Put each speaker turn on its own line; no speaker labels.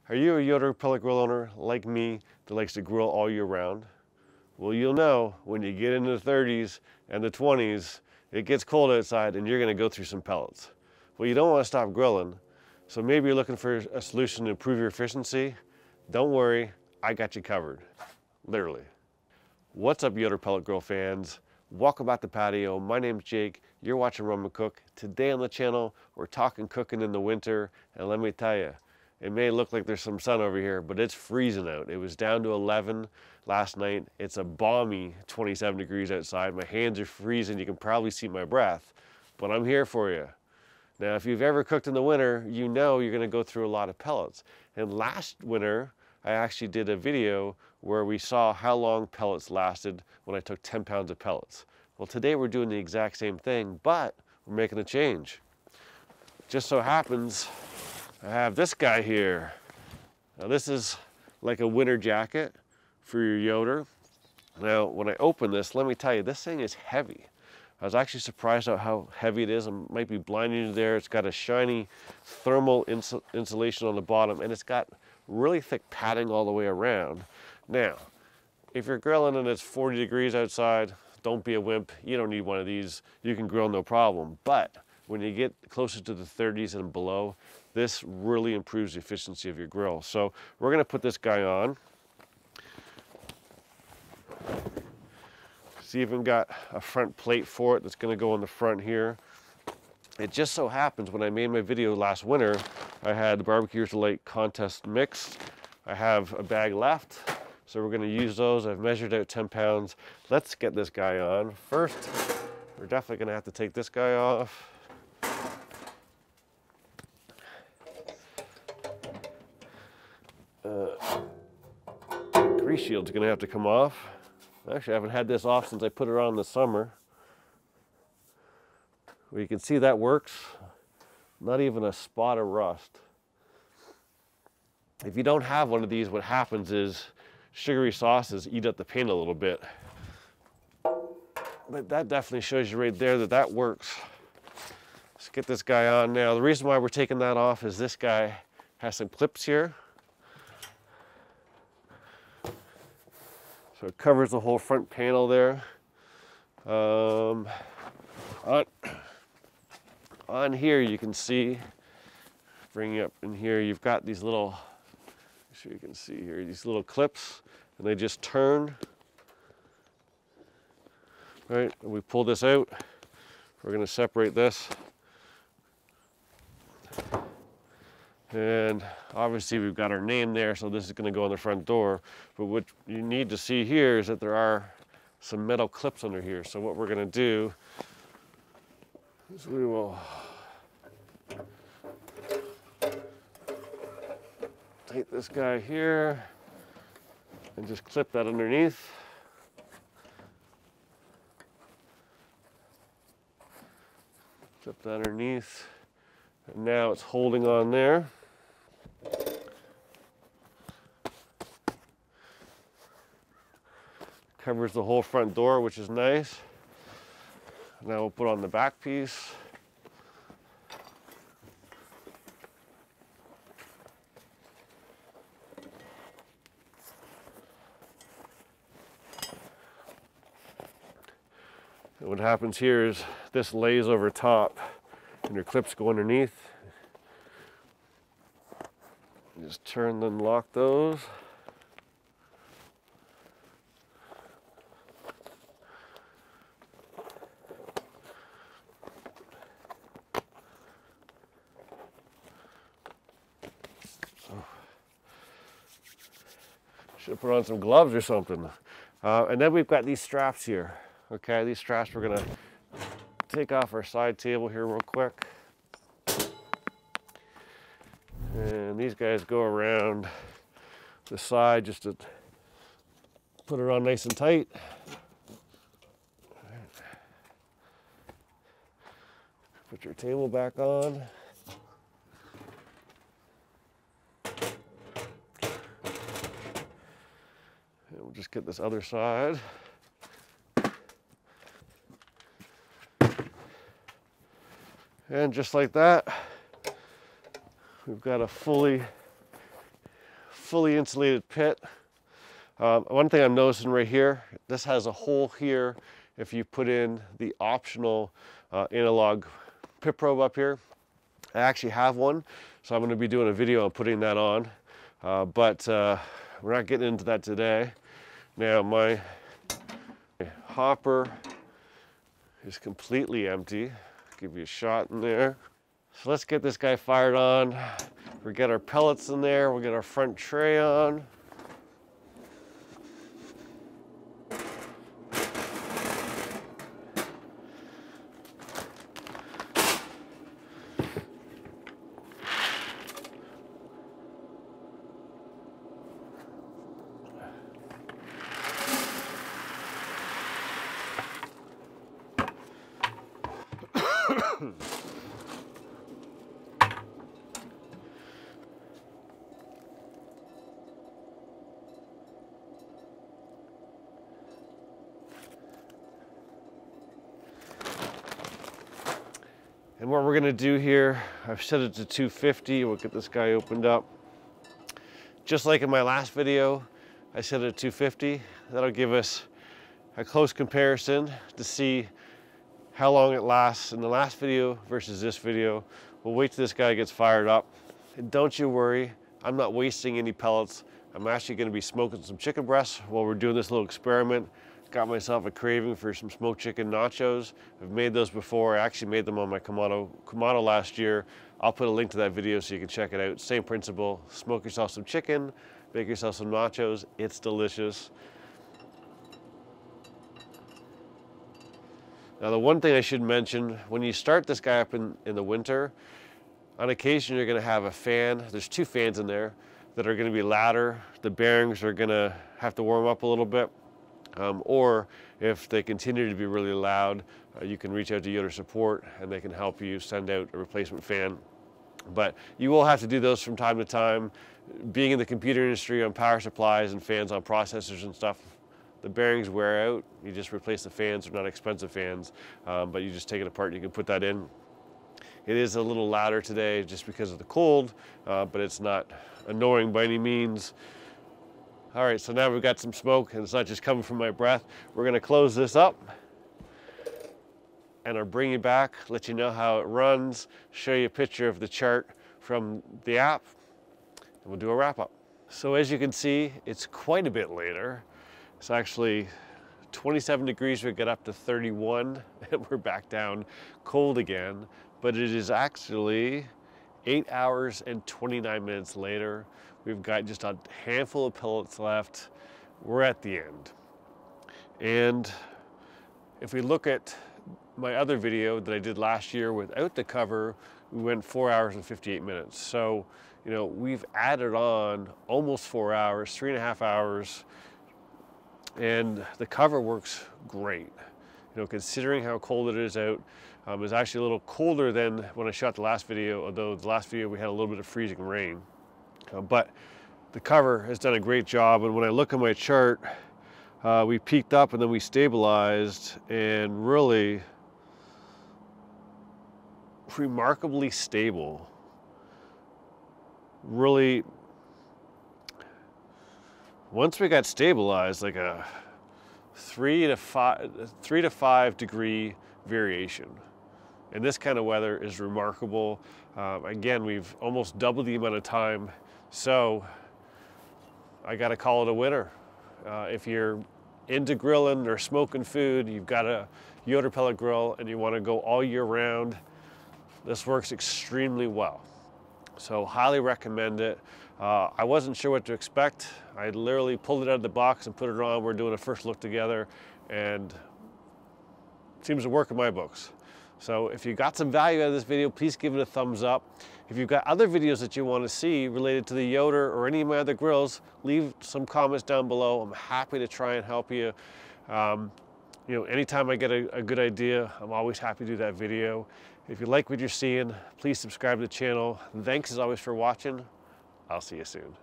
Are you a Yoder pellet grill owner like me that likes to grill all year round? Well, you'll know when you get into the 30s and the 20s, it gets cold outside and you're gonna go through some pellets. Well, you don't wanna stop grilling, so maybe you're looking for a solution to improve your efficiency. Don't worry, I got you covered, literally. What's up, Yoder pellet grill fans? Welcome back to Patio. My name's Jake. You're watching Run and Cook. Today on the channel, we're talking cooking in the winter, and let me tell you, it may look like there's some sun over here, but it's freezing out. It was down to 11 last night. It's a balmy 27 degrees outside. My hands are freezing. You can probably see my breath, but I'm here for you. Now, if you've ever cooked in the winter, you know you're gonna go through a lot of pellets. And last winter, I actually did a video where we saw how long pellets lasted when I took 10 pounds of pellets. Well, today we're doing the exact same thing, but we're making a change. Just so happens, I have this guy here. Now this is like a winter jacket for your Yoder. Now, when I open this, let me tell you, this thing is heavy. I was actually surprised at how heavy it is. It might be blinding you there. It's got a shiny thermal insulation on the bottom, and it's got really thick padding all the way around. Now, if you're grilling and it's 40 degrees outside, don't be a wimp. You don't need one of these. You can grill no problem. But when you get closer to the 30s and below, this really improves the efficiency of your grill. So we're gonna put this guy on. See, even got a front plate for it that's gonna go on the front here. It just so happens when I made my video last winter, I had the Barbecuers Delight contest mix. I have a bag left, so we're gonna use those. I've measured out 10 pounds. Let's get this guy on. First, we're definitely gonna have to take this guy off. Grease shield's gonna have to come off. Actually, I haven't had this off since I put it on this summer. Well, you can see that works. Not even a spot of rust. If you don't have one of these, what happens is sugary sauces eat up the paint a little bit. But that definitely shows you right there that that works. Let's get this guy on now. The reason why we're taking that off is this guy has some clips here. So it covers the whole front panel there. On here you can see, bringing up in here, you've got these little, I'm sure you can see here, these little clips, and they just turn. Right, and we pull this out. We're gonna separate this. And obviously we've got our name there, so this is gonna go on the front door. But what you need to see here is that there are some metal clips under here. So what we're gonna do is we will take this guy here and just clip that underneath. Clip that underneath. And now it's holding on there. Covers the whole front door, which is nice. Now we'll put on the back piece. And what happens here is this lays over top and your clips go underneath. Just turn and lock those. Should have put on some gloves or something. And then we've got these straps here. Okay, these straps we're gonna take off our side table here real quick. And these guys go around the side just to put it on nice and tight. Put your table back on. And we'll just get this other side. And just like that, we've got a fully fully insulated pit. One thing I'm noticing right here, this has a hole here if you put in the optional analog pit probe up here. I actually have one, so I'm going to be doing a video on putting that on, but we're not getting into that today. Now my hopper is completely empty. Give you a shot in there. So let's get this guy fired on. We'll get our pellets in there. We'll get our front tray on. And what we're gonna do here, I've set it to 250. We'll get this guy opened up. Just like in my last video, I set it at 250. That'll give us a close comparison to see how long it lasts in the last video versus this video. We'll wait till this guy gets fired up. And don't you worry, I'm not wasting any pellets. I'm actually gonna be smoking some chicken breasts while we're doing this little experiment. Got myself a craving for some smoked chicken nachos. I've made those before. I actually made them on my Kamado last year. I'll put a link to that video so you can check it out. Same principle, smoke yourself some chicken, make yourself some nachos. It's delicious. Now the one thing I should mention, when you start this guy up in the winter, on occasion you're gonna have a fan. There's 2 fans in there that are gonna be louder. The bearings are gonna have to warm up a little bit. Or if they continue to be really loud, you can reach out to Yoder support and they can help you send out a replacement fan. But you will have to do those from time to time. Being in the computer industry on power supplies and fans on processors and stuff, the bearings wear out. You just replace the fans. They're not expensive fans, but you just take it apart and you can put that in. It is a little louder today just because of the cold, but it's not annoying by any means. All right, so now we've got some smoke and it's not just coming from my breath. We're gonna close this up and I'll bring you back, let you know how it runs, show you a picture of the chart from the app, and we'll do a wrap up. So as you can see, it's quite a bit later. It's actually 27 degrees, we get up to 31 and we're back down cold again, but it is actually 8 hours and 29 minutes later. We've got just a handful of pellets left. We're at the end. And if we look at my other video that I did last year without the cover, we went 4 hours and 58 minutes. So, you know, we've added on almost 4 hours, 3.5 hours, and the cover works great. You know, considering how cold it is out, it's actually a little colder than when I shot the last video, although the last video we had a little bit of freezing rain. But the cover has done a great job, and when I look at my chart, we peaked up and then we stabilized, and really remarkably stable. Really, once we got stabilized, like a 3 to 5 degree variation. And this kind of weather is remarkable. Again, we've almost doubled the amount of time. So I gotta call it a winner. If you're into grilling or smoking food, you've got a Yoder pellet grill and you wanna go all year round, this works extremely well. So highly recommend it. I wasn't sure what to expect. I literally pulled it out of the box and put it on. We're doing a first look together and it seems to work in my books. So if you got some value out of this video, please give it a thumbs up. If you've got other videos that you want to see related to the Yoder or any of my other grills, leave some comments down below. I'm happy to try and help you. You know, anytime I get a good idea, I'm always happy to do that video. If you like what you're seeing, please subscribe to the channel. Thanks as always for watching. I'll see you soon.